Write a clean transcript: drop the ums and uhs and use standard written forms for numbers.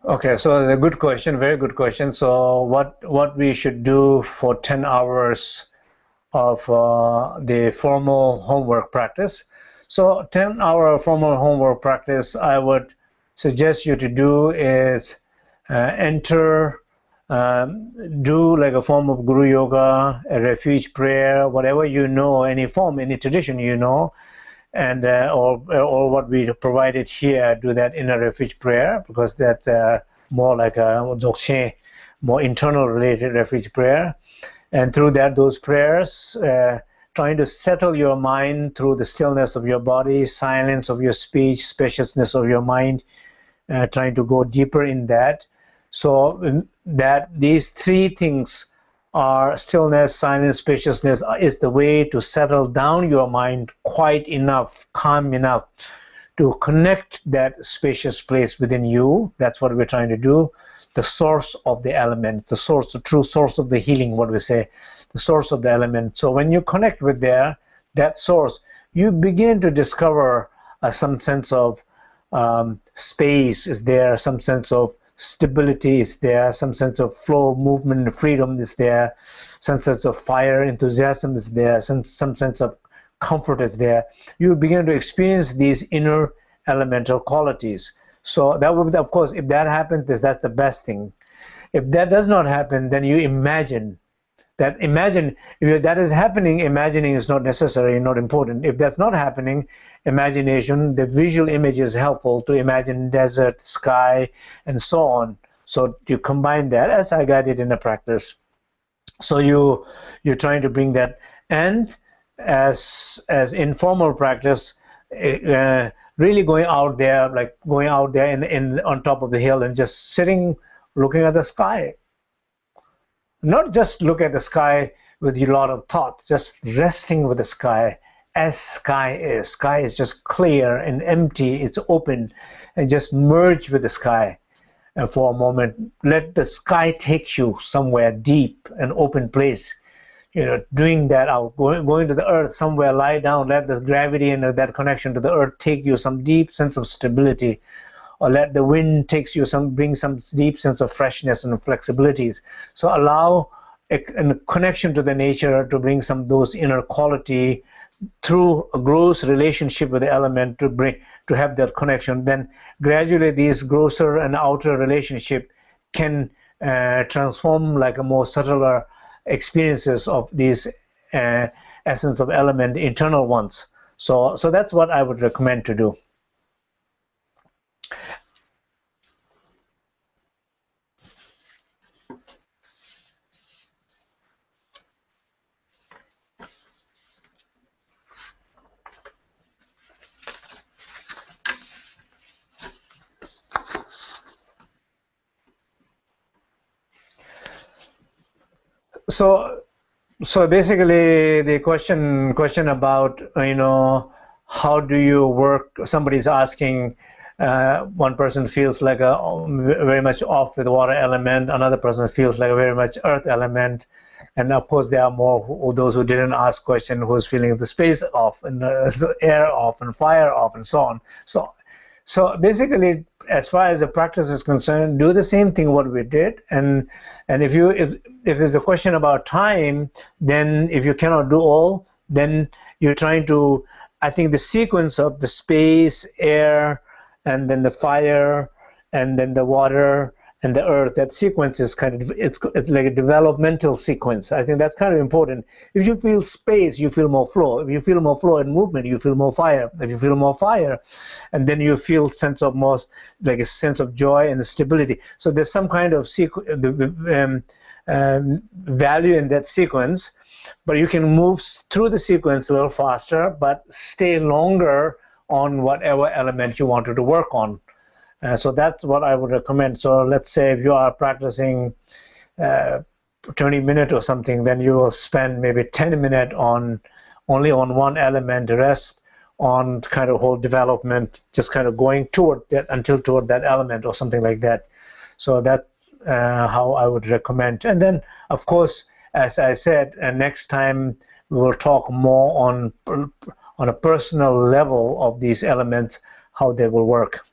Okay, so a good question, very good question. So what we should do for 10 hours of the formal homework practice. So 10-hour formal homework practice, I would suggest you to do is enter, do like a form of Guru Yoga, a refuge prayer, whatever you know, any form, any tradition you know, and or what we provided here, do that in a refuge prayer, because that's more like a dzogchen, more internal related refuge prayer. And through that, those prayers, trying to settle your mind through the stillness of your body, silence of your speech, spaciousness of your mind, trying to go deeper in that. So that these three things are stillness, silence, spaciousness is the way to settle down your mind quiet enough, calm enough to connect that spacious place within you. That's what we're trying to do. The source of the element, the source, the true source of the healing, what we say, the source of the element. So when you connect with that source, you begin to discover some sense of space is there, some sense of stability is there, some sense of flow, movement, freedom is there, some sense of fire, enthusiasm is there, some sense of comfort is there. You begin to experience these inner elemental qualities. So that would, of course, if that happens, that's the best thing. If that does not happen, then you imagine that. Imagine if that is happening. Imagining is not necessary, not important. If that's not happening, imagination, the visual image is helpful to imagine desert, sky, and so on. So you combine that as I guided in the practice. So you're trying to bring that, and as informal practice, really going out there, like going out there in on top of the hill and just sitting, looking at the sky. Not just look at the sky with a lot of thought, just resting with the sky as sky is. Sky is just clear and empty, it's open, and just merge with the sky. And for a moment, let the sky take you somewhere deep, an open place. Doing that out, going to the earth somewhere, lie down, let the gravity and that connection to the earth take you some deep sense of stability, or let the wind takes you bring some deep sense of freshness and flexibilities. So allow a connection to the nature to bring some of those inner quality through a gross relationship with the element to have that connection. Then gradually these grosser and outer relationship can transform like a more subtler experiences of these essence of element, internal ones. So that's what I would recommend to do. So basically the question about how do you work, somebody's asking, one person feels like very much off with water element, another person feels like a very much earth element, and of course there are more those who didn't ask question who's feeling the space off and the air off and fire off and so on. So basically, as far as the practice is concerned, do the same thing what we did, and if it's a question about time, then if you cannot do all, then you're trying to, I think the sequence of the space, air, and then the fire, and then the water and the earth, that sequence is kind of, it's like a developmental sequence. I think that's kind of important. If you feel space, you feel more flow. If you feel more flow and movement, you feel more fire. If you feel more fire, and then you feel sense of more, like a sense of joy and stability. So there's some kind of value in that sequence, but you can move through the sequence a little faster, but stay longer on whatever element you wanted to work on. So that's what I would recommend. So let's say if you are practicing 20 minutes or something, then you will spend maybe 10 minutes only on one element, the rest on kind of whole development, just kind of going toward that toward that element or something like that. So that's how I would recommend. And then, of course, as I said, next time we will talk more on a personal level of these elements, how they will work.